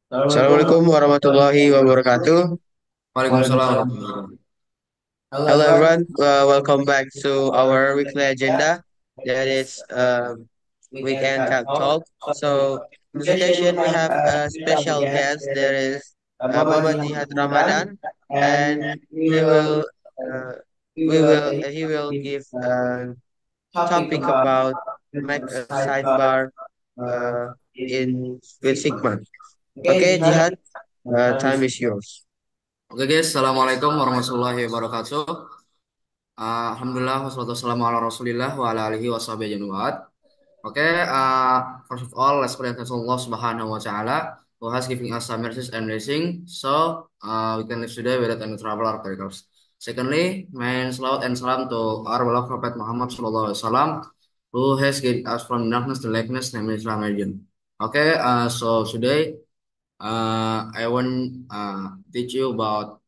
Assalamualaikum warahmatullahi wabarakatuh. Waalaikumsalam warahmatullahi wabarakatuh. Hello everyone, welcome back to our weekly agenda. That is Weekend Talk. So in this occasion, we have a special guest. There is Muhammad Jihad Ramadan, and he will uh, he will give a topic about make a sidebar uh, in with Sigma. Okay, Jihad, time is yours. Oke guys, Assalamualaikum warahmatullahi wabarakatuh. Alhamdulillah, wassalatu wassalamu ala rasulillah wa ala alihi wa sahbihi ajma'in. Oke, first of all, let's pray to Allah subhanahu wa ta'ala who has given us some mercies and blessing, so we can live today without any trouble or perils. Secondly, may salawat and salam to our beloved Prophet Muhammad sallallahu alaihi wasallam who has guided us from darkness to lightness, namely Islam religion. Okay, so today I want teach you about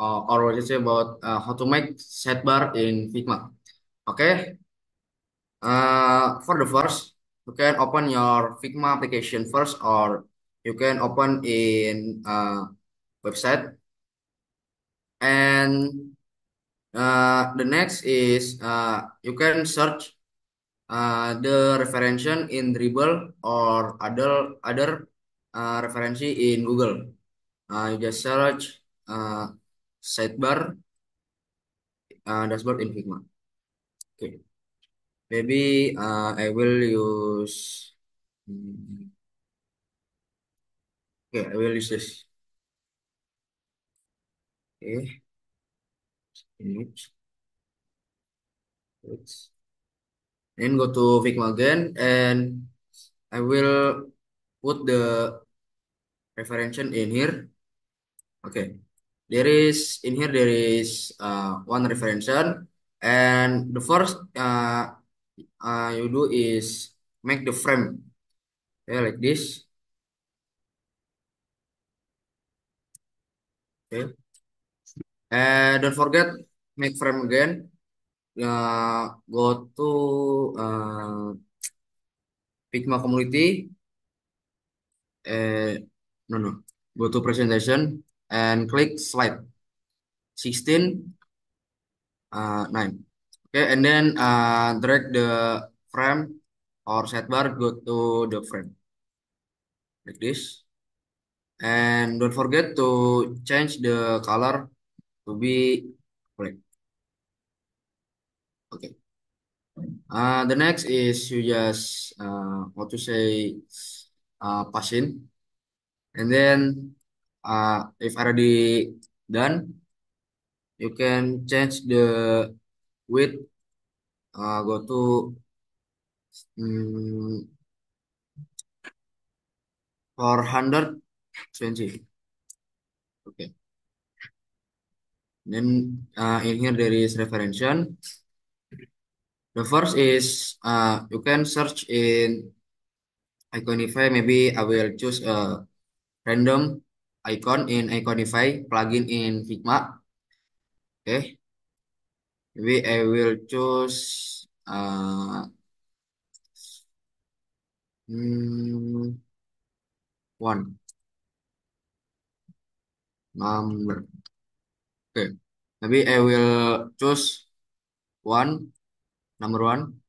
or what is about how to make sidebar in Figma. Okay, for the first, you can open your Figma application first, or you can open in website. And the next is you can search the reference in Dribble or other referensi in Google. You just search sidebar dashboard in Figma. Okay. Maybe I will use. Okay, I will use this. Okay, image. Oops. Then go to Figma again, and I will put the reference in here. Okay, there is one reference, and the first you do is make the frame. Okay, like this. Okay, and don't forget make frame again. Go to Figma community. No, no. Go to presentation and click slide 16, 9. Okay, and then drag the frame or sidebar, go to the frame like this. And don't forget to change the color to be black. Okay. The next is you just what to say passing, and then if already done, you can change the width. Go to mm, 420. Okay. Then in here there is reference. The first is you can search in Iconify. Maybe I will choose a random icon in Iconify plugin in Figma. Okay. Maybe I will choose one number. Okay. Maybe I will choose one number one,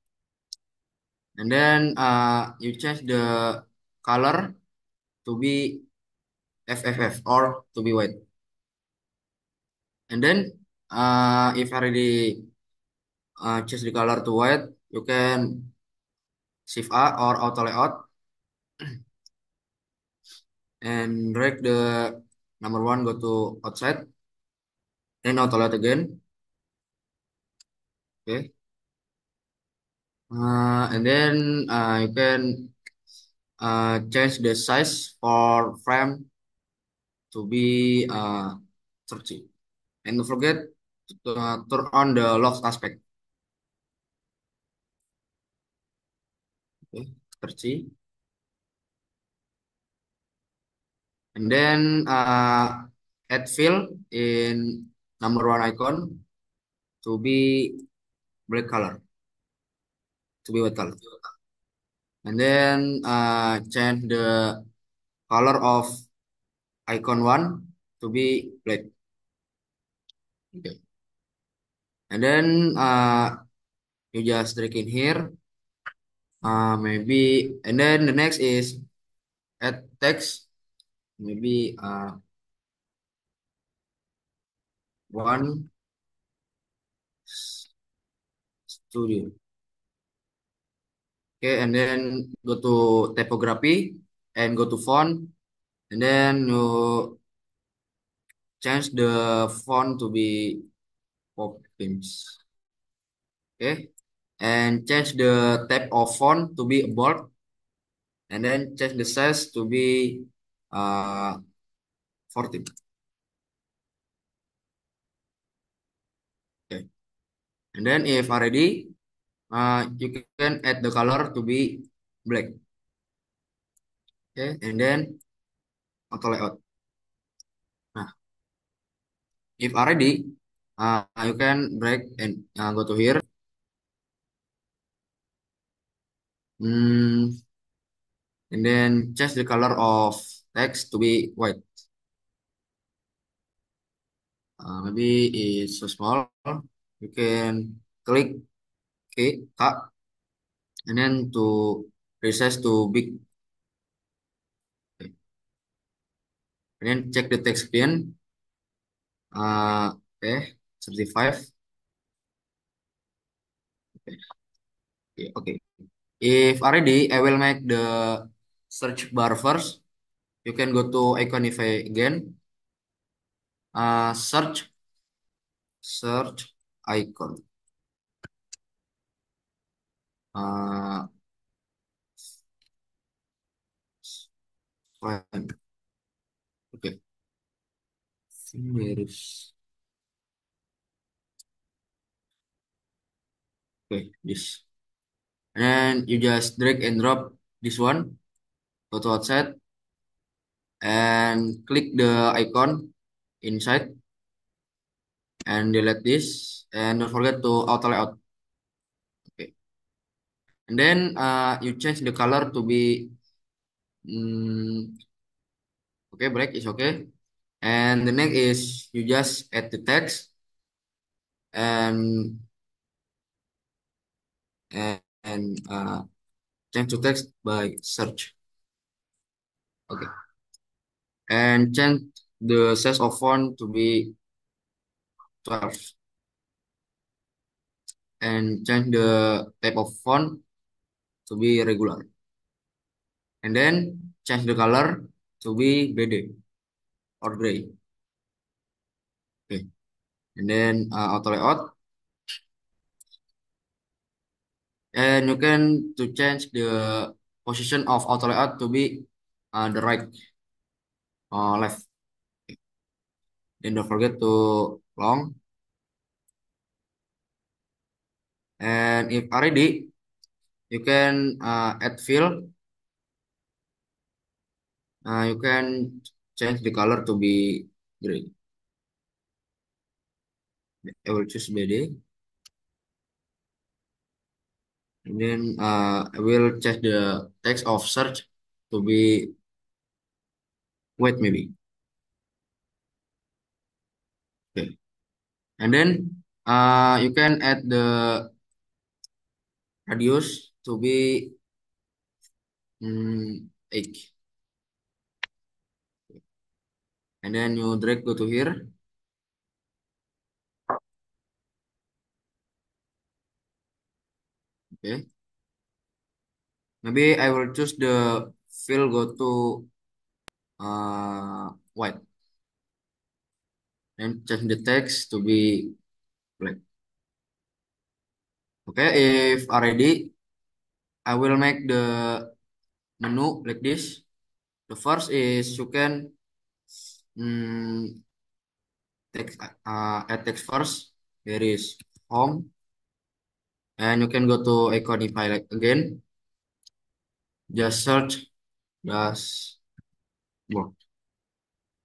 and then you change the color to be FFF or to be white. And then if already change the color to white, you can Shift A or auto layout and drag the number one go to outside, then auto layout again. Okay. And then you can change the size for frame to be 30. And don't forget to turn on the lock aspect. Okay, 30. And then add fill in number one icon to be black color, to be white color. And then change the color of icon one to be black. Okay. And then you just drag in here. Maybe, and then the next is add text. Maybe one studio. Okay, and then go to typography and go to font, and then you change the font to be Poppins. Okay, and change the type of font to be bold, and then change the size to be uh 14. Okay, and then if already, you can add the color to be black. Okay, and then auto layout. Nah, if already, you can drag and go to here. Hmm, and then change the color of text to be white. Maybe it's so small. You can click K, and then to resize to big. Okay. And then check the text pen. Okay, 35. Okay. Okay. If already, I will make the search bar first. You can go to Iconify again. Search icon. Uh, fine. Okay. Where is okay this? And you just drag and drop this one. Go to outside and click the icon inside and delete this. And don't forget to auto layout. Okay. And then you change the color to be mm, okay, black is okay. And the next is you just add the text and and change to text by search. Okay. And change the size of font to be 12 and change the type of font to be regular. And then change the color to be BD or gray. Okay. And then auto layout. And you can to change the position of auto layout to be the right or left. Then don't forget to long. And if already, you can add fill. You can change the color to be gray. I will choose BD. And then I will change the text of search to be white maybe. Okay. And then you can add the radius to be 8. And then you drag go to here. Okay. Maybe I will choose the fill go to white and change the text to be black. Okay, if already, I will make the menu like this. The first is you can mm, text add text first. There is home, and you can go to Iconify like again. Just search just work.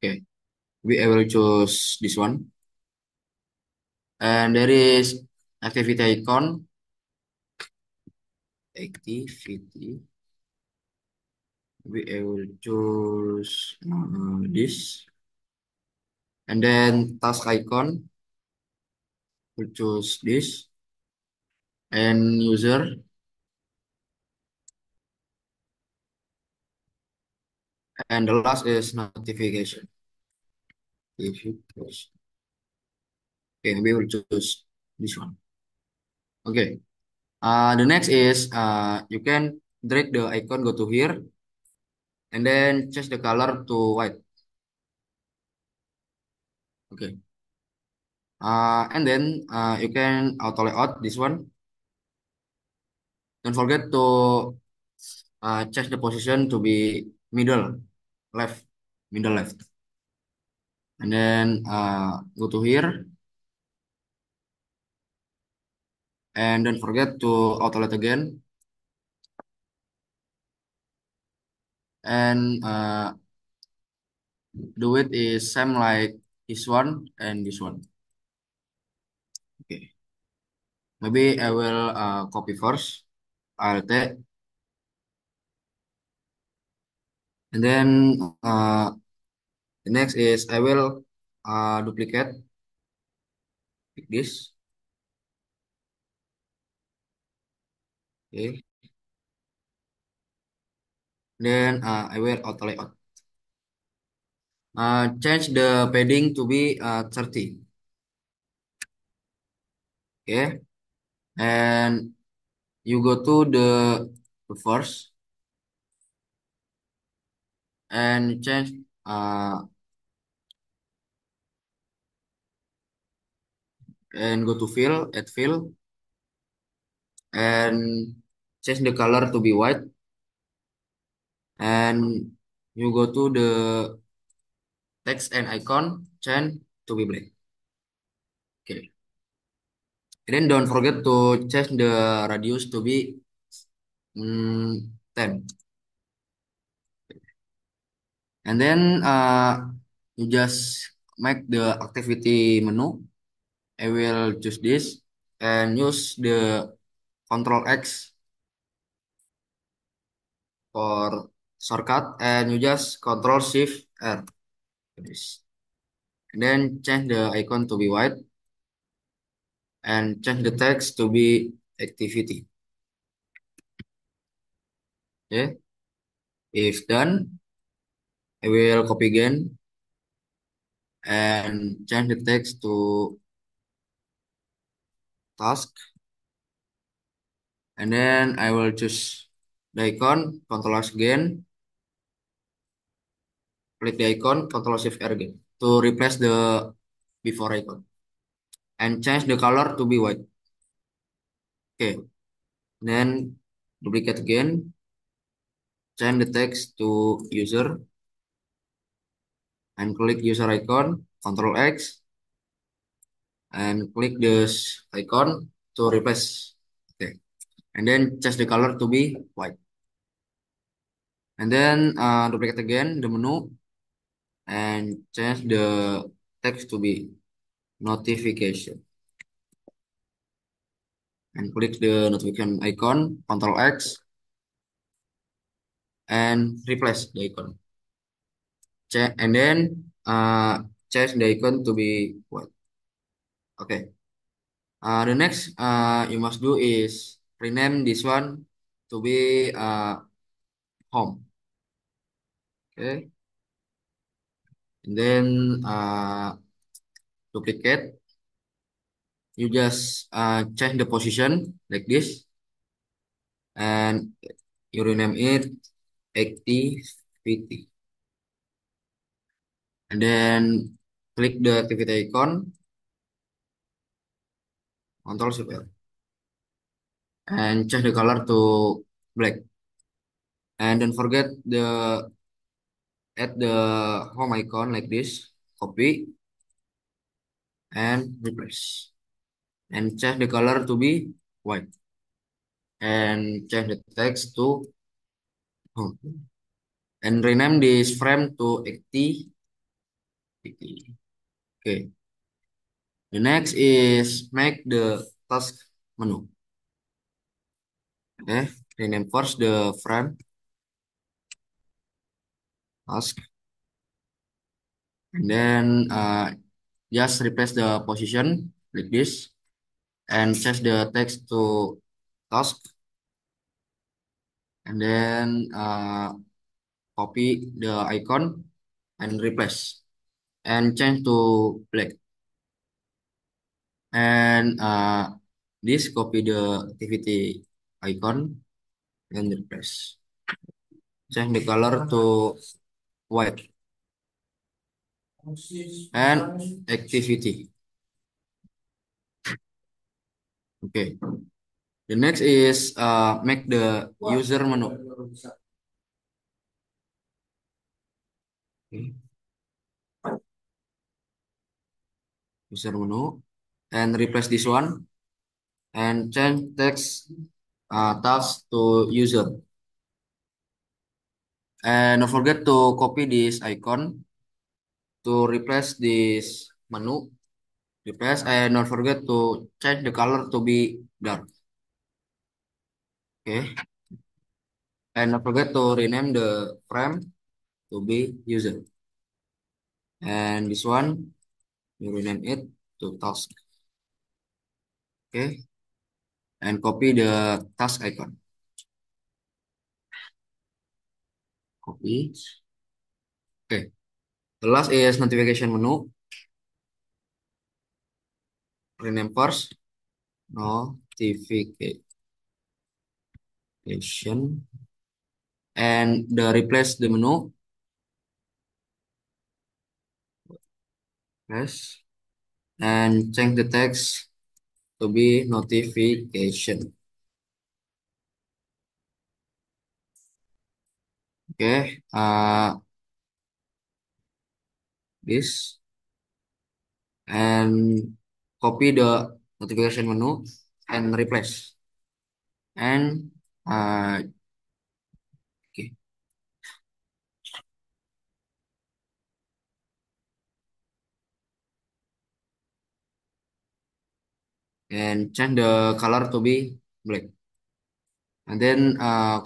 Okay, we will choose this one, and there is activity icon. Activity. I will choose this, and then task icon, we'll choose this, and user, and the last is notification. Notification. Okay, we will choose this one. Okay. The next is you can drag the icon go to here, and then change the color to white. Okay. And then you can auto layout this one. Don't forget to change the position to be middle left, middle left. And then go to here, and don't forget to auto layout again. And the width is same like this one and this one. Okay. Maybe I will copy first. Alt, and then the next is I will duplicate like this. Okay. Then I will auto layout. Change the padding to be 30. Okay. And you go to the first and change and go to fill, add fill, and change the color to be white. And you go to the text and icon, change to be black. Okay. And then don't forget to change the radius to be 10. And then you just make the activity menu. I will choose this and use the Control X for shortcut, and you just Control Shift R. This. And then change the icon to be white and change the text to be activity. Okay. If done, I will copy again and change the text to task. And then I will choose the icon, Control X again, click the icon, Control Shift R again to replace the before icon and change the color to be white. Okay, then duplicate again, change the text to user and click user icon, Control X, and click this icon to replace. Okay, and then change the color to be white. And then duplicate again the menu and change the text to be notification. And click the notification icon, Control X, and replace the icon. And then change the icon to be white. Okay. The next you must do is rename this one to be home. Okay. And then duplicate. You just change the position like this, and you rename it activity. And then click the activity icon, Control Shift L, and change the color to black. And don't forget the add the home icon like this, copy and replace. And change the color to be white. And change the text to home. And rename this frame to activity. Okay. The next is make the task menu. Okay. Rename first the frame. task, and then just replace the position like this, and change the text to task, and then copy the icon and replace, and change to black, and this copy the activity icon and replace, change the color to white, and activity. Okay. The next is make the user menu. Okay. User menu, and replace this one, and change text task to user. And don't forget to copy this icon to replace this menu. Replace, and don't forget to change the color to be dark. Okay. And don't forget to rename the frame to be user. And this one, you rename it to task. Okay. And copy the task icon. Copy. Okay. The last is notification menu. Rename first. Notification. And the replace the menu. Press. And change the text to be notification. Okay. This. And copy the notification menu and replace. And okay. And change the color to be black. And then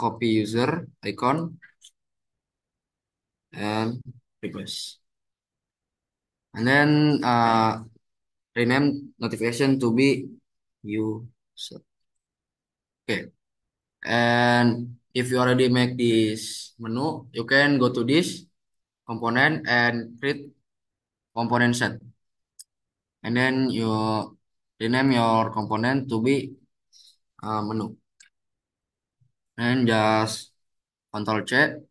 copy user icon and replace. And then rename notification to be user. Okay. And if you already make this menu, you can go to this component and create component set. And then you rename your component to be menu. And just Control C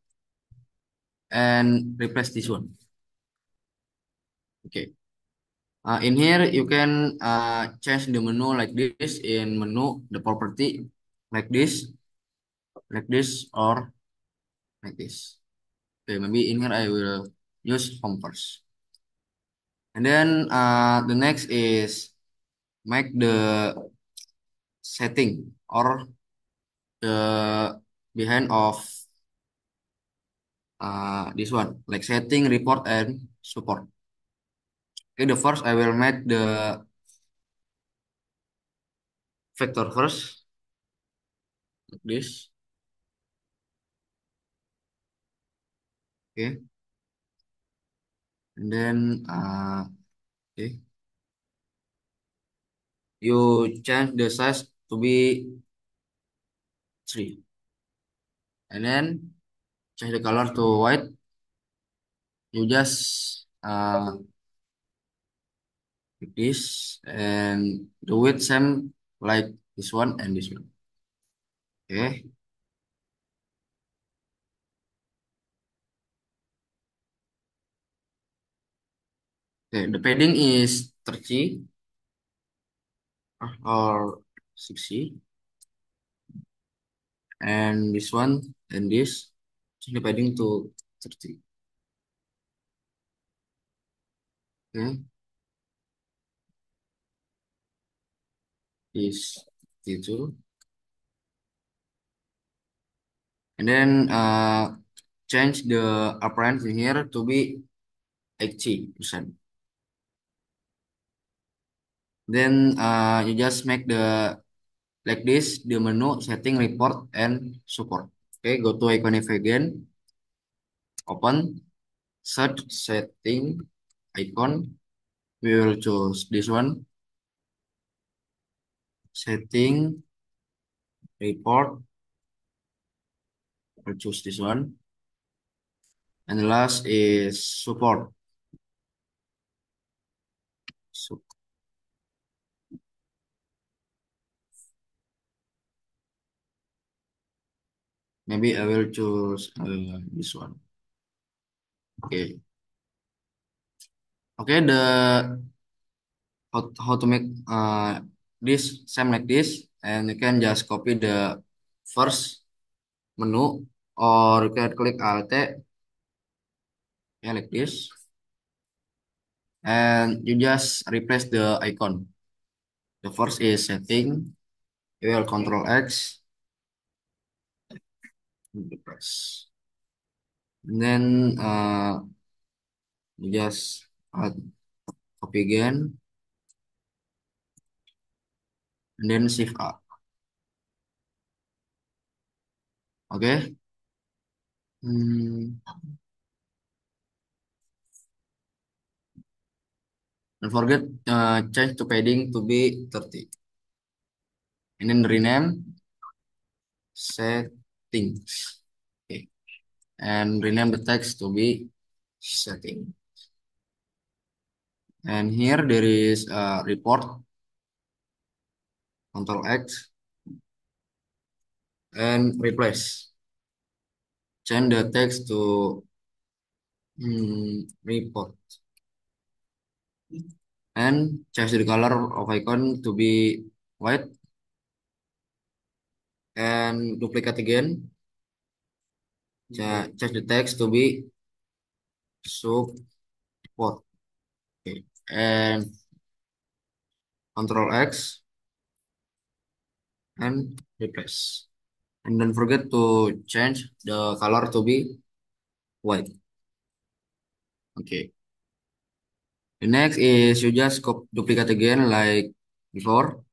and replace this one. Okay. In here you can change the menu like this, in menu the property like this or like this. Okay, maybe in here I will use home first. And then the next is make the setting or the behind of this one, like setting, report, and support. Okay, the first I will make the vector first, like this. Okay, and then okay, you change the size to be 3, and then change the color to white. You just like this, and the width same like this one and this one. Okay. Okay, the padding is 30 or 60, and this one and this change the padding to 30. Okay, is itu, and then change the appearance in here to be 80%. Then you just make the like this the menu setting, report, and support. Okay, go to icon again, Open, search, setting, icon. We will choose this one. Setting, report. We'll choose this one. And the last is support. So maybe I will choose this one. Okay. Okay, the how to make this same like this, and you can just copy the first menu, or you can click Alt, yeah, like this, and you just replace the icon. The first is setting, you will Control X, replace. And then you just copy again, and then Shift A. Okay. Hmm. Don't forget change to padding to be 30. And then rename settings. Okay. And rename the text to be setting. And here there is a report, Control X, and replace. Change the text to report. And change the color of icon to be white. And duplicate again. Change the text to be support. Okay. And Control X and replace. And don't forget to change the color to be white. Okay. The next is you just duplicate again like before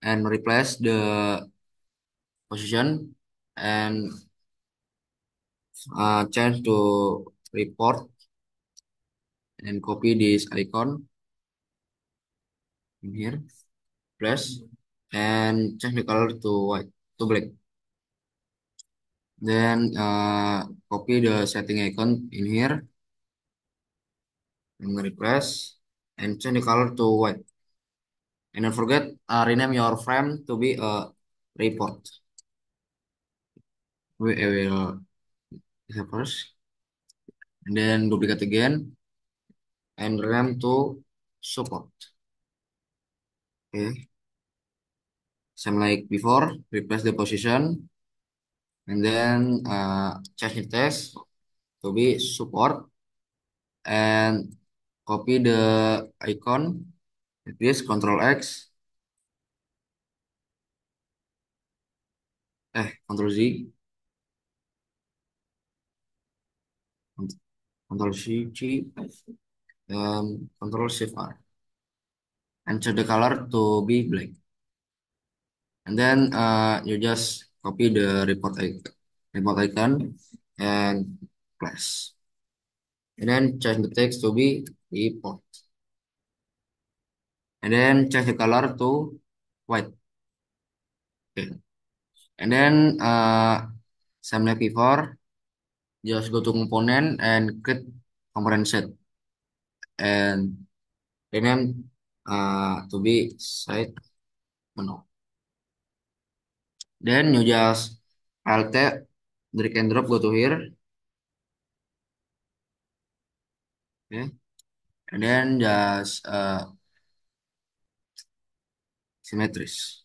and replace the position and change to report and copy this icon in here, plus and change the color to white to black. Then copy the setting icon in here and replace and change the color to white. And don't forget rename your frame to be a report. We will have first and then duplicate again and rename to support. Okay, same like before, replace the position and then change the text to be support and copy the icon. This Control X, Control Z, Control G, Control Shift R, and change the color to be black. And then you just copy the report icon and press. And then change the text to be report. And then change the color to white. Okay. And then same like before, just go to component and create component set and rename to be site menu. Then you just alt drag and drop go to here. Okay. And then just symmetries.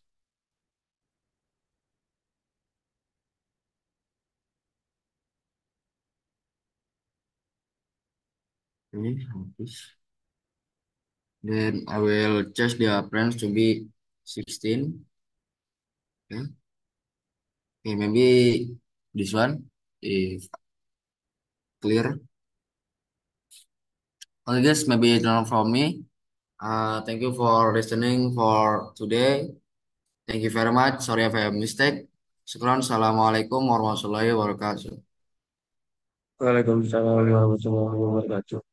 Okay, habis. Then I will change the appearance to be 16. Okay. Okay, maybe this one is clear. Okay, guys, maybe it's enough from me. Thank you for listening for today. Thank you very much. Sorry if I have mistake. Syukron. Assalamualaikum warahmatullahi wabarakatuh. Waalaikumsalam warahmatullahi wabarakatuh.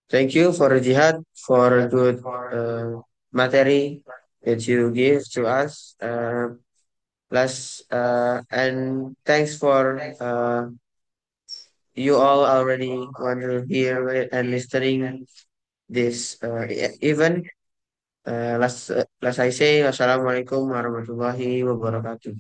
Thank you for Jihad for good materi that you give to us. And thanks for you all already want to hear it and listening this event. Last I say, Wassalamualaikum warahmatullahi wabarakatuh.